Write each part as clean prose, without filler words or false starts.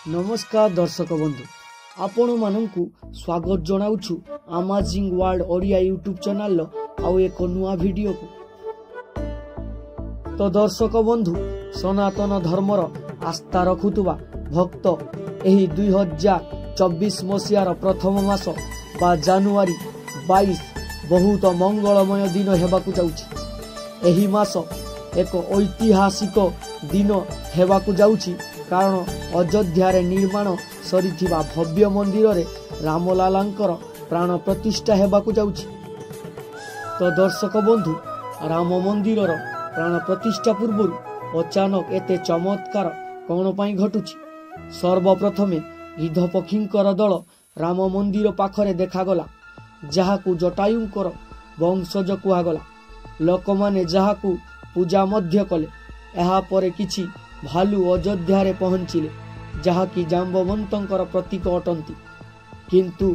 नमस्कार दर्शक बंधु आपण मानू स्वागत जनाऊछु amazing world Odia YouTube channel आउ एक नुआ वीडियो को। तो दर्शक बंधु सनातन धर्मर आस्था रखुवा भक्त एही 2024 मसीहार प्रथम मास बा जानुआरी 22 बहुत मंगलमय दिन हेबाकु जाउछि। एही मास एक ऐतिहासिक दिन हेबाकु जाउछि कारण अयोध्या निर्माण सरीथिबा भव्य मंदिर रे रामलालांकर प्राण प्रतिष्ठा हेबाकु जाउछि। तो दर्शक बंधु राम मंदिर प्राण प्रतिष्ठा पूर्व अचानक एते चमत्कार कौन पाई घटुछि। सर्वप्रथमे गिद्ध पक्षींकर दल राम मंदिर पाखरे देखागला जहाकू जटायुंकर वंशज कुहागला। लोकमाने जहाकू पूजा मध्य कले। एहा परे किछि भालू अयोध्या रे पहुंचिले जहाकि जाम्बवंतंकर प्रतीक अटंती। किंतु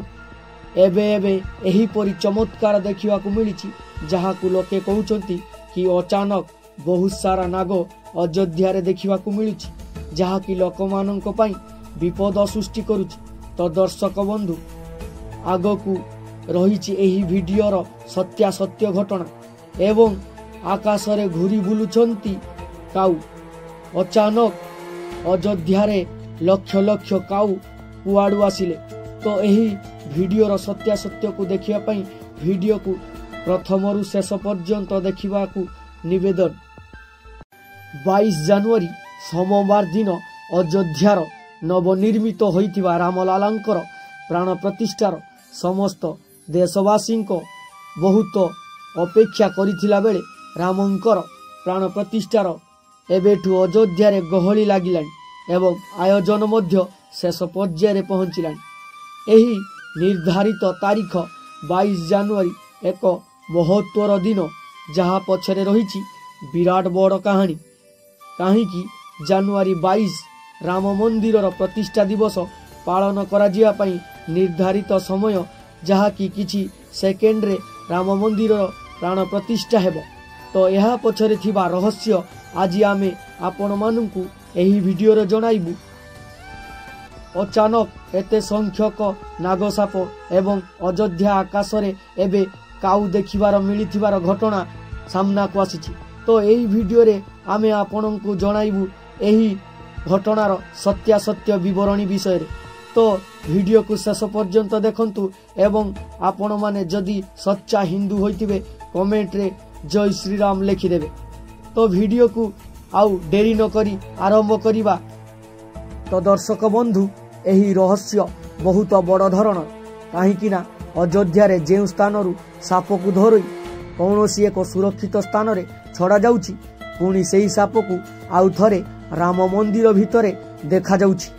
एबे एबे एही परि चमत्कार देखिवाकू मिलिछि जहाकू लोके कहउचंती कि अचानक बहुत सारा नाग अयोध्या रे देखिवाकू मिलिछि जहाकि लोकमानंक पई विपद सृष्टि करूछि। तो दर्शक बंधु आगकू रहिछि एही वीडियोर सत्यासत्य घटना एवं आकाश रे घुरी बुलुचंती काऊ। अचानक अयोध्या रे लक्ष लक्ष काऊ कुआडू आसिले। तो एही वीडियोर सत्यासत्य को देखिया पई वीडियो को प्रथमरु शेष पर्यंत देखिबाकू निवेदन। 22 जनवरी सोमवार दिन अयोध्यार नवनिर्मित होइतिबा रामलालांकर प्राण प्रतिष्ठार समस्त देशवासी को बहुत अपेक्षा करिथिला बेले रामंकर प्राण प्रतिष्ठार एबेठू अयोध्या रे गहली लागिलानी एवं आयोजन मध्य शेष पर्याय रे पहुंचिलानी। एही निर्धारित तारीख 22 जनवरी एक महत्वर दिन जहा पछरे रहिछि विराट बड़ कहानी। काहीकि जनवरी 22 राम मंदिर प्रतिष्ठा दिवस पालन करा जिया पई निर्धारित समय जहा कि किछि सेकेंड रे राम मंदिर प्राण प्रतिष्ठा हेबो। तो यह पछरे थिबा रहस्य आज आमे आपण मानकू एही वीडियो रे जणाइबू। अचानक एते संख्यक नागसाप एवं अयोध्या आकाश रे एबे काऊ देखिबार मिलिथिबार घटना सामना को आसीछि। तो एही वीडियो रे आमे आपणकू जणाइबू एही घटनार सत्यासत्य विवरणी विषय रे। तो वीडियो को शेष पर्यंत देखंतु एवं आपण माने जदि सच्चा हिंदू होइतिबे कमेंट रे जय श्री राम लिखि देबे। तो वीडियो को आउ डेरी न करी आरंभ करिबा। तो दर्शक बंधु एही रहस्य बहुत बड़ धरण काहीकि ना अयोध्या रे जे स्थान रु साप को धरई कौनसी एक सुरक्षित स्थान रे छड़ा जाउछि पुणी सेही साप को आउ थरे राम मंदिर भितरे देखा जाउछि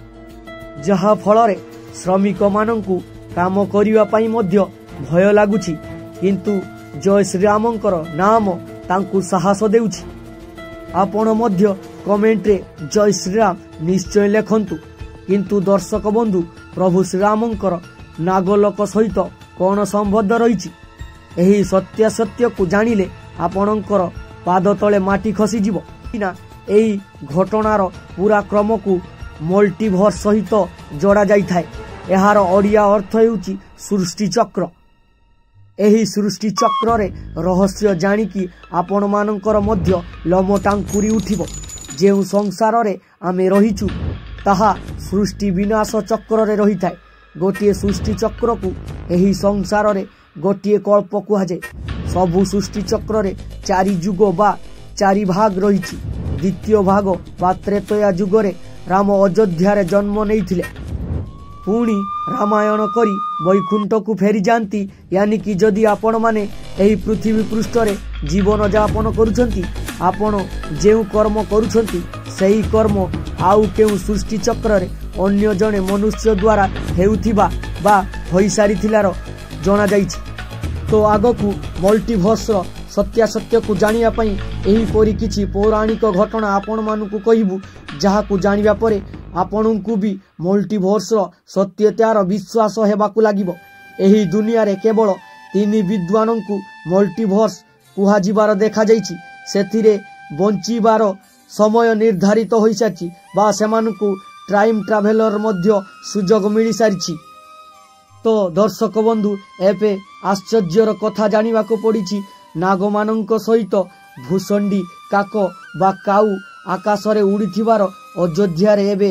जहा फल रे श्रमिक मानंकु काम करिवा पई मध्य भय लागुछि। किंतु जय श्री रामंकर नाम तांकु साहस देउछि। आपण मध्य कमेंट रे जय श्री राम निश्चय लेखंतु। किंतु दर्शक बंधु प्रभु श्री रामंकर नागलोक सहित कौन संबंध रहिछि एही सत्यासत्य को जानिले आपणकर पाद तले माटी खसी जिवो ना। एही घटनार पूरा क्रम को मल्टीभर्स सहित जोड़ा जाई थाए। एहार ओडिया अर्थ हेउछि सृष्टि चक्र। एही सृष्टि चक्र रे रहस्य जानिकी आपण मानकर मध्य लोम टांकुरी उठिबो। जेउ संसार रे आमे रहिछु ताहा सृष्टि विनाश चक्र रे रही थाए। गोटिए सृष्टि चक्र को एही संसार रे गोटिए कल्प कुहा जाय। सबु सृष्टि चक्र रे 4 जुग बा 4 भाग रहिछि। द्वितीय भाग बा त्रेतया जुग रे राम अयोध्या रे जन्म नेइथिले पुणी रामायण करी वैकुंठ को फेरी जाती। यानी कि जदि आपण माने एही पृथ्वी पृष्ठ रे जीवन यापन करूछंती आपण जेउ कर्म करूछंती सेही कर्म आउ केउ सृष्टि चक्र रे अन्य जने मनुष्य द्वारा हेउथिबा बा होई सारिथिलार जणा जाईछि। तो आगकू मल्टीभर्स सत्यासत्य को जानिया पई एही परि किछि पौराणिक घटना आपण मानकू कहिबू जहाकू जानिबा परे आपणकू भी मल्टीभर्स सत्यतार विश्वास हेबाकू लागिबो। एही दुनिया रे केवल 3 विद्वानंकू मल्टीभर्स कुहा जिबार देखा जाईछि। सेथिरे बंचिबार समय निर्धारित होई साची बा सेमानकू टाइम ट्राभेलर मध्य सुजोग मिल सारी। तो दर्शक बंधु एबे आश्चर्यर कथा जानिबा को पड़ी। नाग मानक सहित भूषंडी काक बा काऊ आकाश रे उड़ीथिबार अयोध्या रे एबे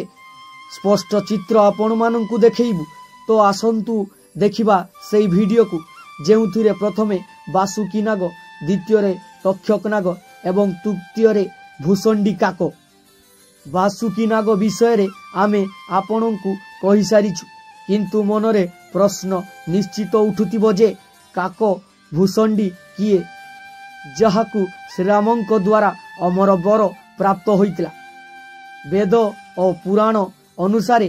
स्पष्ट चित्र आपण मानकु देखैबु। तो आसंतु देखिबा सेई वीडियो को, जेउथिरे प्रथमे बासुकी नाग, द्वितीय रे तक्षक नाग एवं तृतीय रे भूषंडी काक। बासुकी नाग विषय रे आमे आपणंकु कहि सारिछु, किंतु मनरे प्रश्न निश्चित उठुतिबो जे काक भूषंडी किए, जहाकु श्रीरामंक द्वारा अमर वर प्राप्त होइतिला। वेद और पुराण अनुसारे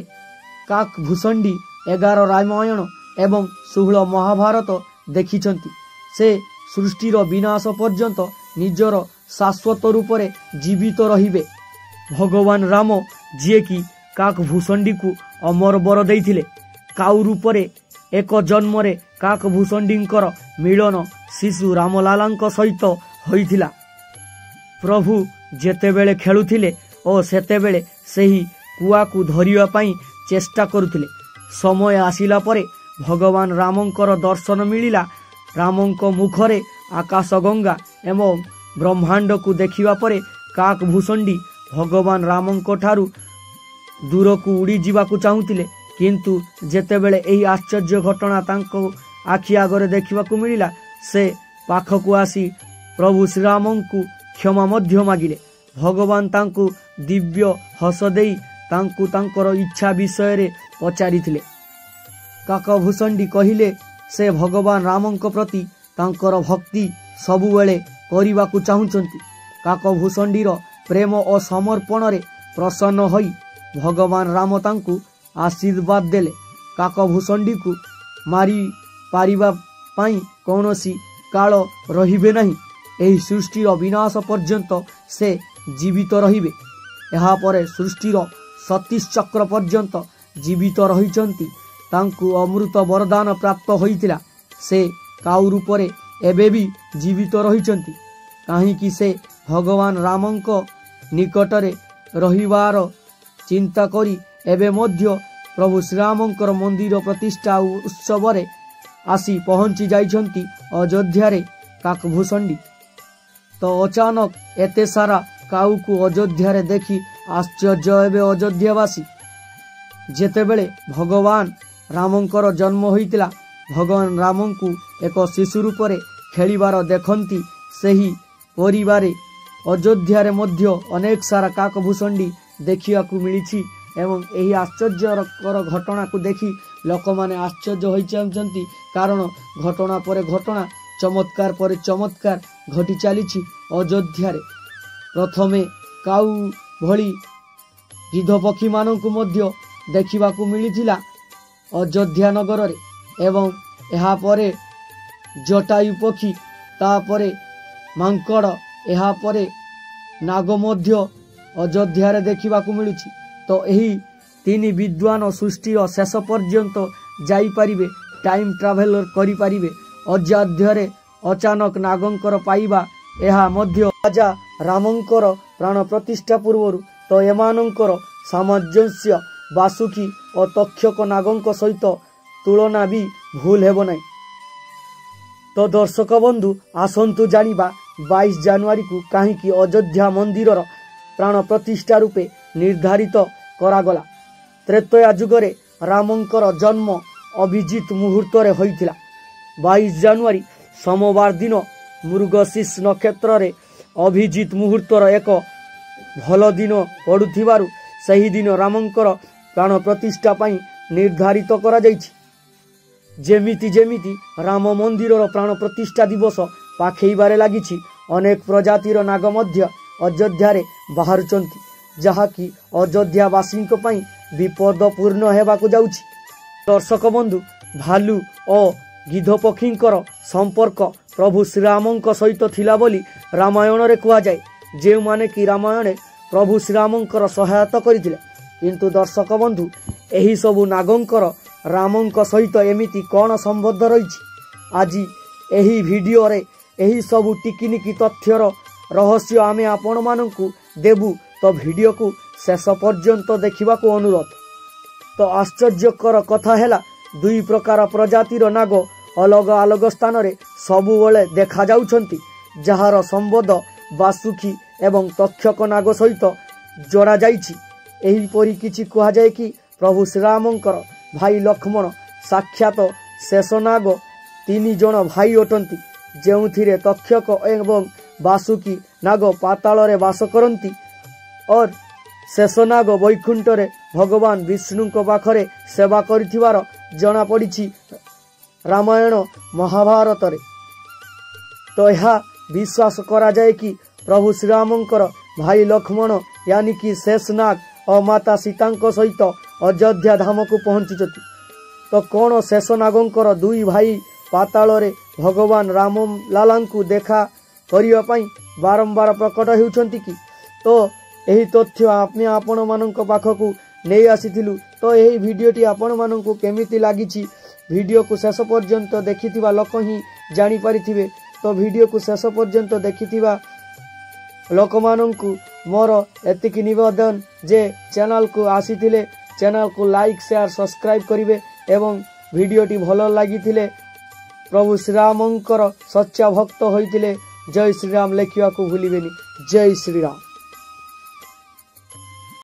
काक भूषंडी 11 रामायण एवं 16 महाभारत देखिछंती। से सृष्टिर विनाश पर्यंत निजर शाश्वत रूप रे जीवित रहिबे। भगवान राम जे कि काक भूषंडी को अमर वर देइथिले, काऊ रूप रे एक जन्म रे काक भूषंडींकर मिलन शिशु रामलालांक सहित होइथिला। प्रभु जेतेबेले खेलुथिले और सेतेबेले सेही कुआ को धरिया पाई चेष्टा करुथिले। समय आसिला परे भगवान रामंकर दर्शन मिलिला। रामंक मुखरे आकाश गंगा एवं ब्रह्मांड को देखिबा परे काक भूषंडी भगवान रामंक ठारू दूर को उड़ी जीवा को चाहुथिले, किंतु जेतेबेले एही आश्चर्य घटना तांको आखि आगरे देखिबा को मिलिला, से पाखकु आसी प्रभु श्रीरामंकु क्षमा मध्य मागिले। भगवान तांकु दिव्य हस देई तांकु तांकर इच्छा विषय रे पचारिथिले। काक भूषंडी कहिले से भगवान रामंक प्रति तांकर भक्ति सबुबेले करिबाकु चाहुचंती। काक भूषंडीर प्रेम और समर्पण रे प्रसन्न होई भगवान राम तांकु आशीर्वाद देले। काक भूषंडी को मारी पारिबा पाई कौनसी काल रहिबे नहीं। एही सृष्टिर विनाश पर्यंत से जीवित रहिबे। एहा परे सृष्टिर 37 चक्र पर्यंत जीवित रहिचंती। तांकु अमृत वरदान प्राप्त होइतिला। से काऊ रूपरे एबे भी जीवित रहिचंती, काहीकि से भगवान रामंक निकटरे रहिबार चिंता करी एबे मध्य प्रभु श्रीरामंकर मंदिर प्रतिष्ठा उत्सव रे आसी पहुंची जाइछंती अयोध्या रे काक भूषंडी। तो अचानक एते सारा काऊ को अयोध्या रे देखी आश्चर्य एबे अयोध्यावासी। जेतेबेले भगवान रामंकर जन्म होइतिला, भगवान रामंकु एक शिशु रूप रे खेलिबार देखंती, सेही परिवारे अयोध्या रे मध्य अनेक सारा काक भूषंडी देखिया को मिलिछि। एवं एही आश्चर्यकर घटना को देखी लोक माने आश्चर्य होई चाहछंती, कारण घटना परे घटना, चमत्कार परे चमत्कार घटी चलीछि अयोध्या रे। प्रथमे काऊ भली गिद्ध पक्षी मानकु मध्य देखिबा को मिलिथिला अयोध्या नगर रे। एवं एहा परे जटायु पक्षी, तापरे मांकड़, एहा परे नाग मध्य अयोध्या रे देखिबा को मिलुछि। तो एही तीन विद्वान सृष्टिर शेष पर्यंत जाई परिबे, टाइम ट्राभेलर करि परिबे। अयोध्या रे अचानक नागंकर पाइबा एहा मध्य राजा रामंकर प्राण प्रतिष्ठा पूर्व। तो एमानंकर सामंजस्य बासुकी और तक्षक नागंक सहित तुलना भी भूल हेबो नहीं। तो दर्शक बंधु आसंतु जानिबा 22 जनवरी को काहीकि अयोध्या मंदिर प्राण प्रतिष्ठा रूपे निर्धारित करागला। त्रेतया जुगरे रामंकर जन्म अभिजित मुहूर्त रे होइथिला। 22 जनवरी सोमवार दिन मृगशीर्ष नक्षत्र रे अभिजित मुहूर्तर एक भल दिन पड़ुथिबारु सही दिन रामंकर प्राण प्रतिष्ठा पाई निर्धारित करा जाइछि। जेमिति जेमिति राम मंदिर प्राण प्रतिष्ठा दिवस पाखेइबारे लागिछि, अनेक प्रजातिर नाग मध्य अयोध्या रे बाहरुचंती, जहाकि अयोध्यावासी पई विपदपूर्ण हेबाकु जाउछि। दर्शक बंधु, भालू और गिद्ध पक्षींकर संपर्क प्रभु श्रीरामंक सहित थिला बोली रामायण रे कुआ जाय, जे माने कि रामायण प्रभु श्रीरामंकर सहायता करिथिले। किंतु दर्शक बंधु, एही सबु नागंकर रामंक सहित एमिति कौन संबंध रही? आज एही वीडियो रे एही सबु टिकिनिकी तथ्यर रहस्य आमे आपण मानकु देबु। तो वीडियो को शेष पर्यंत देखा अनुरोध। तो आश्चर्यकर कथा है दुई प्रकार प्रजातिर नाग अलग अलग स्थान रे सबुबले देखा जाउछंती, जार संबंध बासुकी एवं तक्षक नाग सहित जोड़ा जाइछि। एहिपरि किछि कहा जाय कि प्रभु श्रीरामंकर भाई लक्ष्मण साक्षात शेषनाग 3 जन भाई अटंती, जेउथिरे तक्षक एवं बासुकी नाग पाताल रे वास करंती और शेषनाग वैकुंठ रे भगवान विष्णु पाखरे सेवा करिथिवार जना पड़िछि रामायण महाभारत रे। तो यह विश्वास करा जाए कि प्रभु श्रीरामंकर भाई लक्ष्मण यानी कि शेषनाग और माता सीता सहित अयोध्या धाम को पहुंची। तो कौन शेषनागंकर दुई भाई पाताल रे भगवान राम लाला को देखा करिया पई बारंबार प्रकट होउछंती कि? तो यही तथ्य आमे आपण मानक पाखकू नहीं आसीथिलु। तो यही वीडियोटी आपण मानक केमिति लागिछि वीडियो को शेष पर्यंत देखिथिबा लोक ही जानि परिथिबे। तो वीडियो को शेष पर्यंत देखिथिबा लोक मानकू मोर एतिकी निवेदन जे चैनल को आसीथिले चैनल को लाइक शेयर सब्सक्राइब करिवे एवं वीडियोटी भल लागिथिले प्रभु श्रीरामंकर सच्चा भक्त होइतिले जय श्रीराम लेखिया को भूलिबेनी। जय श्रीराम।